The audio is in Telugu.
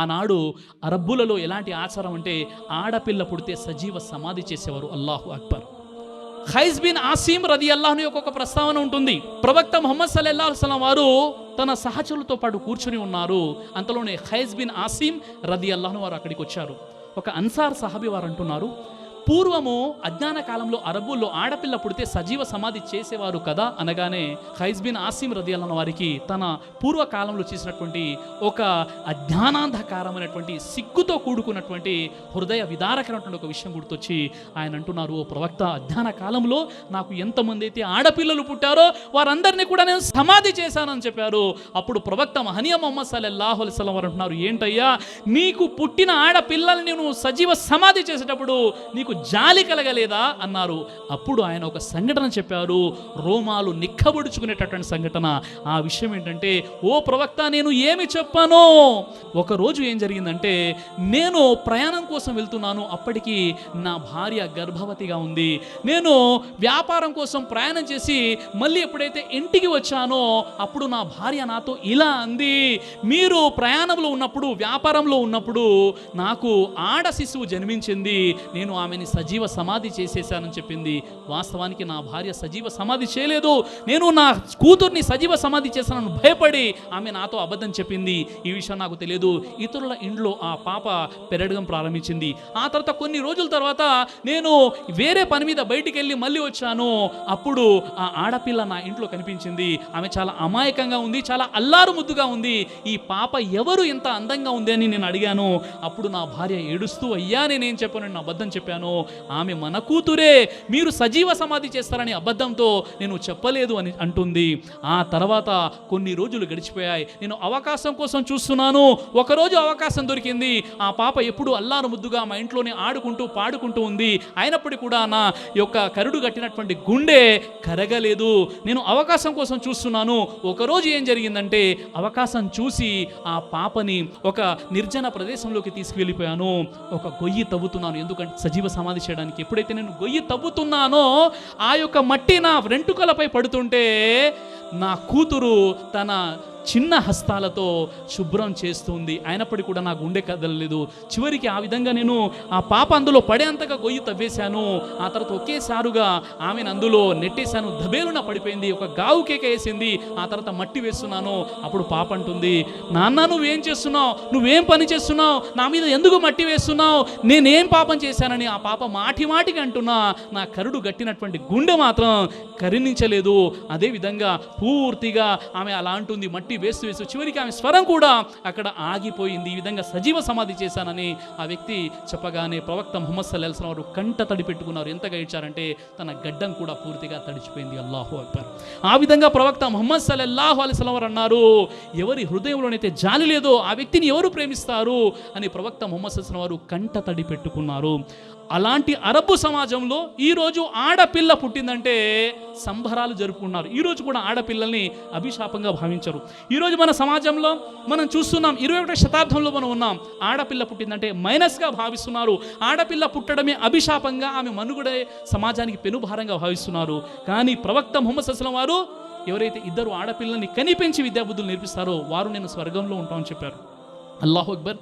ఆనాడు అరబ్బులలో ఎలాంటి ఆచారం అంటే ఆడపిల్ల పుడితే సజీవ సమాధి చేసేవారు. అల్లాహు అక్బర్. ఖైస్ బిన్ ఆసిం రదియల్లాహు యొక్క ఒక ప్రస్తావన ఉంటుంది. ప్రవక్త ముహమ్మద్ సల్లల్లాహు అలైహి వసల్లం వారు తన సహచరులతో పాటు కూర్చుని ఉన్నారు. అంతలోనే ఖైస్ బిన్ ఆసిం రదియల్లాహు వారు అక్కడికి వచ్చారు. ఒక అన్సార్ సహాబీ వారు అంటున్నారు, పూర్వము అజ్ఞాన కాలంలో అరబ్బుల్లో ఆడపిల్ల పుడితే సజీవ సమాధి చేసేవారు కదా అనగానే ఖైస్ బిన్ ఆసిం రదియల్లాహు వారికి తన పూర్వకాలంలో చేసినటువంటి ఒక అజ్ఞానాంధకారమైనటువంటి సిగ్గుతో కూడుకున్నటువంటి హృదయ విదారకరమైనటువంటి ఒక విషయం గుర్తొచ్చి ఆయన అంటున్నారు, ఓ ప్రవక్త, అజ్ఞాన కాలంలో నాకు ఎంతమంది అయితే ఆడపిల్లలు పుట్టారో వారందరినీ కూడా నేను సమాధి చేశానని చెప్పారు. అప్పుడు ప్రవక్త మహనీయ ముహమ్మద్ సల్లల్లాహు అలైహి వసల్లం వారు అంటున్నారు, ఏంటయ్యా నీకు పుట్టిన ఆడపిల్లల్ని నువ్వు సజీవ సమాధి చేసేటప్పుడు నీకు జాలి కలగలేదా అన్నారు. అప్పుడు ఆయన ఒక సంఘటన చెప్పారు, రోమాలు నిక్కబొడుచుకునేటటువంటి సంఘటన. ఆ విషయం ఏంటంటే, ఓ ప్రవక్త, నేను ఏమి చెప్పాను. ఒకరోజు ఏం జరిగిందంటే, నేను ప్రయాణం కోసం వెళ్తున్నాను. అప్పటికి నా భార్య గర్భవతిగా ఉంది. నేను వ్యాపారం కోసం ప్రయాణం చేసి మళ్ళీ ఎప్పుడైతే ఇంటికి వచ్చానో అప్పుడు నా భార్య నాతో ఇలా అంది, మీరు ప్రయాణంలో ఉన్నప్పుడు, వ్యాపారంలో ఉన్నప్పుడు నాకు ఆడ శిశువు జన్మించింది, నేను ఆమెని సజీవ సమాధి చేసేసానని చెప్పింది. వాస్తవానికి నా భార్య సజీవ సమాధి చేయలేదు, నేను నా కూతుర్ని సజీవ సమాధి చేశానని భయపడి ఆమె నాతో అబద్ధం చెప్పింది. ఈ విషయం నాకు తెలియదు. ఇతరుల ఇంట్లో ఆ పాప పెరగడం ప్రారంభించింది. ఆ తర్వాత కొన్ని రోజుల తర్వాత నేను వేరే పని మీద బయటికి వెళ్ళి మళ్ళీ వచ్చాను. అప్పుడు ఆ ఆడపిల్ల నా ఇంట్లో కనిపించింది. ఆమె చాలా అమాయకంగా ఉంది, చాలా అల్లారు ముద్దుగా ఉంది. ఈ పాప ఎవరు ఇంత అందంగా ఉంది అని నేను అడిగాను. అప్పుడు నా భార్య ఏడుస్తూ, అయ్యా నేనేం చెప్పాను, నేను అబద్ధం చెప్పాను, ఆమె మన కూతురే, మీరు సజీవ సమాధి చేస్తారని అబద్ధంతో నేను చెప్పలేదు అని అంటుంది. ఆ తర్వాత కొన్ని రోజులు గడిచిపోయాయి. నేను అవకాశం కోసం చూస్తున్నాను. ఒకరోజు అవకాశం దొరికింది. ఆ పాప ఎప్పుడు అల్లారు ముద్దుగా మా ఇంట్లోనే ఆడుకుంటూ పాడుకుంటూ ఉంది. అయినప్పటికీ కూడా నా యొక్క కరుడు కట్టినటువంటి గుండె కరగలేదు. నేను అవకాశం కోసం చూస్తున్నాను. ఒకరోజు ఏం జరిగిందంటే, అవకాశం చూసి ఆ పాపని ఒక నిర్జన ప్రదేశంలోకి తీసుకువెళ్ళిపోయాను. ఒక గొయ్యి తవ్వుతున్నాను, ఎందుకంటే సజీవ సమాధి చేయడానికి. ఎప్పుడైతే నేను గొయ్యి తవ్వుతున్నానో ఆ యొక్క మట్టి నా వెంట్రుకలపై పడుతుంటే నా కూతురు తన చిన్న హస్తాలతో శుభ్రం చేస్తుంది. అయినప్పటికీ కూడా నా గుండె కదలలేదు. చివరికి ఆ విధంగా నేను ఆ పాప అందులో పడేంతగా గొయ్యి తవ్వేశాను. ఆ తర్వాత ఒకేసారుగా ఆమెను అందులో నెట్టేశాను. దబేలున పడిపోయింది. ఒక గావు కేక వేసింది. ఆ తర్వాత మట్టి వేస్తున్నాను. అప్పుడు పాప అంటుంది, నాన్న నువ్వేం చేస్తున్నావు, నువ్వేం పని చేస్తున్నావు, నా మీద ఎందుకు మట్టి వేస్తున్నావు, నేనేం పాపం చేశానని ఆ పాప మాటి మాటికి అంటున్నా నా కరుడు గట్టినటువంటి గుండె మాత్రం కరుణించలేదు. అదేవిధంగా పూర్తిగా ఆమె అలా అంటుంది, మట్టి వేస్తూ చివరికి ఆమె స్వరం కూడా అక్కడ ఆగిపోయింది. ఈ విధంగా సజీవ సమాధి చేశానని ఆ వ్యక్తి చెప్పగానే ప్రవక్త ముహమ్మద్ సల్లల్లాహు అలైహి వసల్లం వారు కంట తడి పెట్టుకున్నారు. ఎంతగా ఇచ్చారంటే తన గడ్డం కూడా పూర్తిగా తడిచిపోయింది. అల్లాహు అక్బర్. ఆ విధంగా ప్రవక్త ముహమ్మద్ సల్లల్లాహు అలైహి వసల్లం వారు అన్నారు, ఎవరి హృదయంలోనైతే జాలి లేదో ఆ వ్యక్తిని ఎవరు ప్రేమిస్తారు అని ప్రవక్త ముహమ్మద్ సల్లల్లాహు అలైహి వసల్లం వారు కంట తడి పెట్టుకున్నారు. అలాంటి అరబ్బు సమాజంలో ఈరోజు ఆడపిల్ల పుట్టిందంటే సంబరాలు జరుపుకున్నారు. ఈరోజు కూడా ఆడపిల్లల్ని అభిశాపంగా భావించరు. ఈరోజు మన సమాజంలో మనం చూస్తున్నాం, 21వ శతాబ్దంలో మనం ఉన్నాం. ఆడపిల్ల పుట్టిందంటే మైనస్గా భావిస్తున్నారు. ఆడపిల్ల పుట్టడమే అభిశాపంగా, ఆమె మనుగడే సమాజానికి పెనుభారంగా భావిస్తున్నారు. కానీ ప్రవక్త ముహమ్మద్ సల్లల్లాహు అలైహి వసల్లం వారు ఎవరైతే ఇద్దరు ఆడపిల్లల్ని కనిపెంచి విద్యాబుద్ధులు నేర్పిస్తారో వారు నేను స్వర్గంలో ఉంటామని చెప్పారు. అల్లాహు అక్బర్.